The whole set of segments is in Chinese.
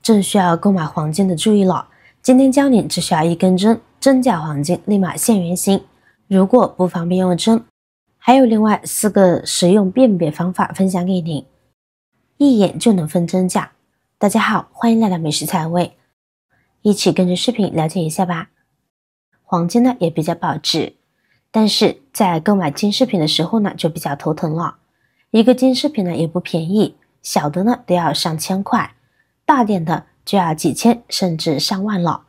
正需要购买黄金的注意了。今天教你只需要1根针，真假黄金立马现原形。如果不方便用针，还有另外4个实用辨别方法分享给您，一眼就能分真假。大家好，欢迎来到美食彩味，一起跟着视频了解一下吧。黄金呢也比较保值，但是在购买金饰品的时候呢就比较头疼了。一个金饰品呢也不便宜，小的呢都要上千块，大点的就要几千甚至上万了。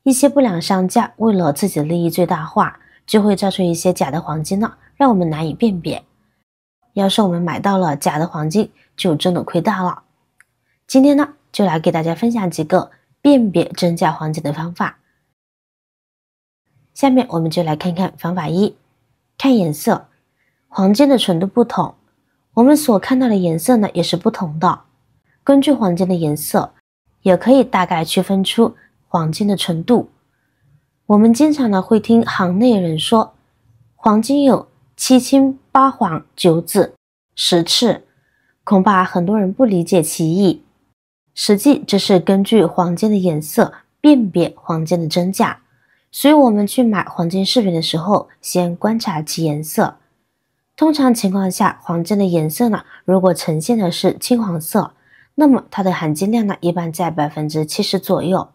一些不良商家为了自己的利益最大化，就会造出一些假的黄金呢，让我们难以辨别。要是我们买到了假的黄金，就真的亏大了。今天呢就来给大家分享几个辨别真假黄金的方法。下面我们就来看看方法1，看颜色。黄金的纯度不同，我们所看到的颜色呢也是不同的。根据黄金的颜色，也可以大概区分出黄金的纯度。我们经常呢会听行内人说，黄金有7青8黄9紫10赤，恐怕很多人不理解其意。实际这是根据黄金的颜色辨别黄金的真假，所以我们去买黄金饰品的时候，先观察其颜色。通常情况下，黄金的颜色呢，如果呈现的是金黄色，那么它的含金量呢一般在 70% 左右。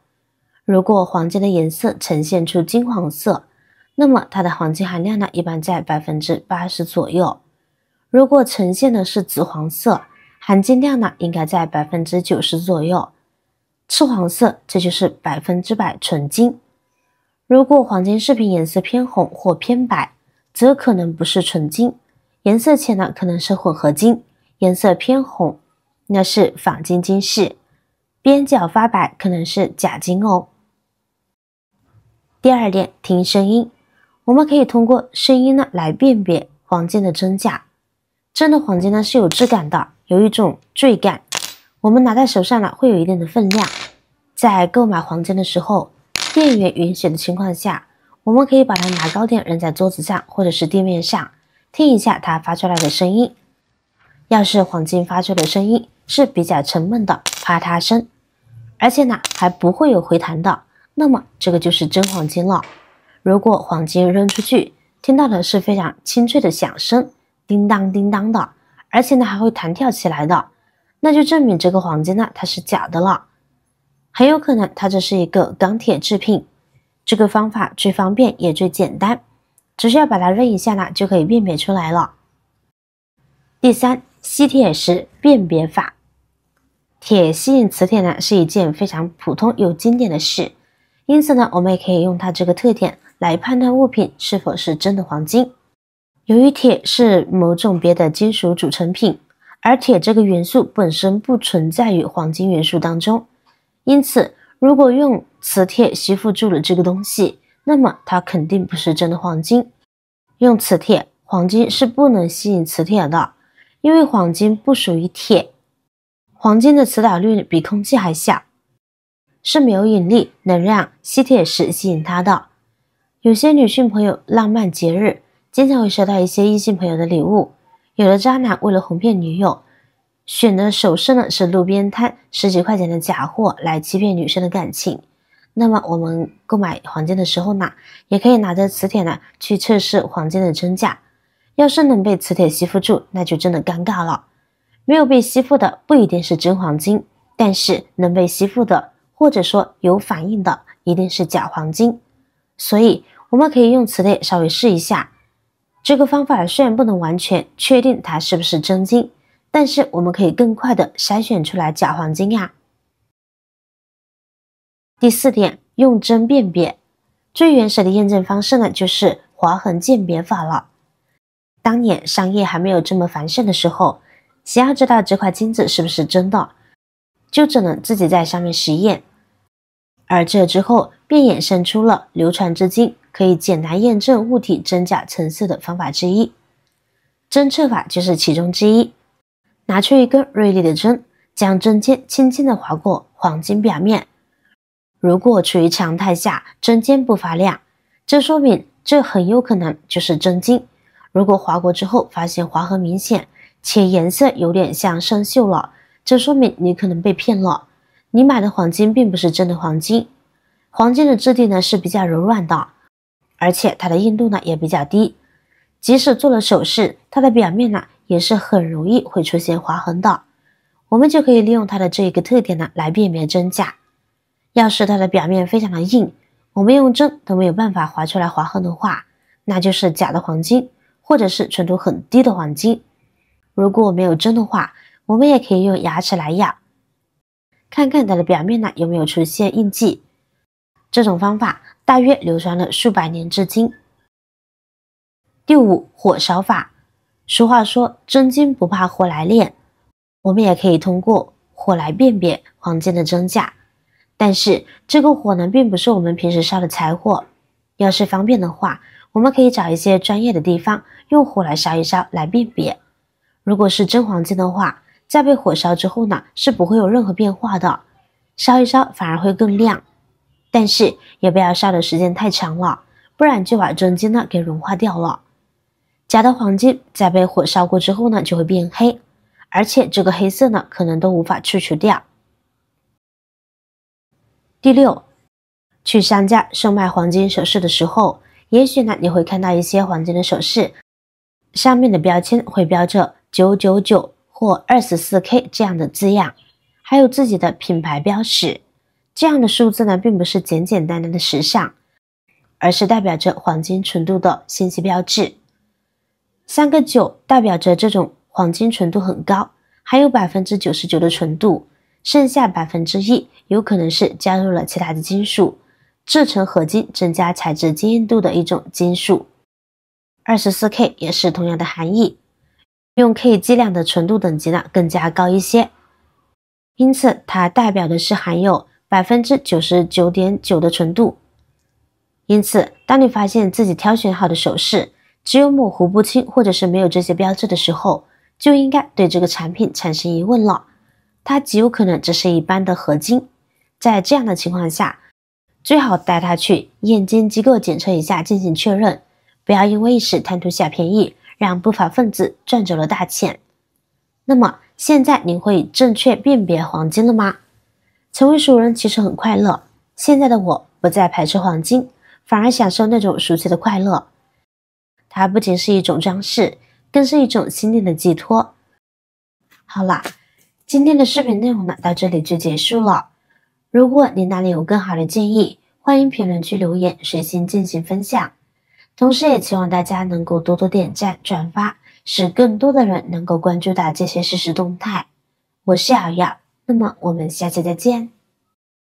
如果黄金的颜色呈现出金黄色，那么它的黄金含量呢一般在 80% 左右。如果呈现的是紫黄色，含金量呢应该在 90% 左右。赤黄色这就是100%纯金。如果黄金饰品颜色偏红或偏白，则可能不是纯金，颜色浅呢可能是混合金，颜色偏红那是仿金金饰，边角发白可能是假金哦。第2点，听声音。我们可以通过声音呢来辨别黄金的真假。真的黄金呢是有质感的，有一种坠感，我们拿在手上呢会有一定的分量。在购买黄金的时候，店员允许的情况下，我们可以把它拿高点扔在桌子上或者是地面上，听一下它发出来的声音。要是黄金发出的声音是比较沉闷的啪嗒声，而且呢还不会有回弹的，那么这个就是真黄金了。如果黄金扔出去，听到的是非常清脆的响声，叮当叮当的，而且呢还会弹跳起来的，那就证明这个黄金呢它是假的了。很有可能它这是一个钢铁制品。这个方法最方便也最简单，只需要把它扔一下呢就可以辨别出来了。第3，吸铁石辨别法。铁吸引磁铁呢是一件非常普通又经典的事，因此呢我们也可以用它这个特点来判断物品是否是真的黄金。由于铁是某种别的金属组成品，而铁这个元素本身不存在于黄金元素当中，因此如果用磁铁吸附住了这个东西，那么它肯定不是真的黄金。用磁铁，黄金是不能吸引磁铁的，因为黄金不属于铁。黄金的磁导率比空气还小，是没有引力能让吸铁石吸引它的。有些女性朋友浪漫节日，经常会收到一些异性朋友的礼物，有的渣男为了哄骗女友，选的首饰呢是路边摊10几块钱的假货来欺骗女生的感情。那么我们购买黄金的时候呢，也可以拿着磁铁呢去测试黄金的真假。要是能被磁铁吸附住，那就真的尴尬了。没有被吸附的不一定是真黄金，但是能被吸附的或者说有反应的一定是假黄金。所以我们可以用磁铁稍微试一下。这个方法虽然不能完全确定它是不是真金，但是我们可以更快的筛选出来假黄金呀。第4点，用针辨别。最原始的验证方式呢就是划痕鉴别法了。当年商业还没有这么繁盛的时候，想要知道这块金子是不是真的，就只能自己在上面实验。而这之后便衍生出了流传至今可以简单验证物体真假层次的方法之一。侦测法就是其中之一。拿出一根锐利的针，将针尖轻轻地划过黄金表面。如果处于常态下针尖不发亮，这说明这很有可能就是真金。如果划过之后发现划痕明显，且颜色有点像生锈了，这说明你可能被骗了。你买的黄金并不是真的黄金，黄金的质地呢是比较柔软的，而且它的硬度呢也比较低，即使做了首饰，它的表面呢也是很容易会出现划痕的。我们就可以利用它的这一个特点呢来辨别真假。要是它的表面非常的硬，我们用针都没有办法划出来划痕的话，那就是假的黄金，或者是纯度很低的黄金。如果没有针的话，我们也可以用牙齿来咬，看看它的表面呢有没有出现印记。这种方法大约流传了数百年至今。第五，火烧法。俗话说真金不怕火来炼，我们也可以通过火来辨别黄金的真假。但是这个火呢并不是我们平时烧的柴火，要是方便的话，我们可以找一些专业的地方用火来烧一烧来辨别。如果是真黄金的话，在被火烧之后呢是不会有任何变化的，烧一烧反而会更亮。但是也不要烧的时间太长了，不然就把真金呢给融化掉了。假的黄金在被火烧过之后呢就会变黑，而且这个黑色呢可能都无法去除掉。第六，去商家售卖黄金首饰的时候，也许呢你会看到一些黄金的首饰，上面的标签会标着999或24K 这样的字样，还有自己的品牌标识。这样的数字呢并不是简简单单的时尚，而是代表着黄金纯度的信息标志。3个9代表着这种黄金纯度很高，还有 99% 的纯度，剩下 1% 有可能是加入了其他的金属，制成合金增加材质坚硬度的一种金属。24K 也是同样的含义，用 K 计量的纯度等级呢更加高一些，因此它代表的是含有 99.9% 的纯度。因此当你发现自己挑选好的首饰只有模糊不清或者是没有这些标志的时候，就应该对这个产品产生疑问了，它极有可能只是一般的合金。在这样的情况下，最好带它去验金机构检测一下进行确认，不要因为一时贪图小便宜让不法分子赚走了大钱。那么现在您会正确辨别黄金了吗？成为熟人其实很快乐，现在的我不再排斥黄金，反而享受那种熟悉的快乐。它不仅是一种装饰，更是一种心灵的寄托。好了，今天的视频内容呢到这里就结束了。如果你哪里有更好的建议，欢迎评论区留言，随心进行分享。同时也希望大家能够多多点赞转发，使更多的人能够关注到这些实时动态。我是瑶瑶，那么我们下期再见。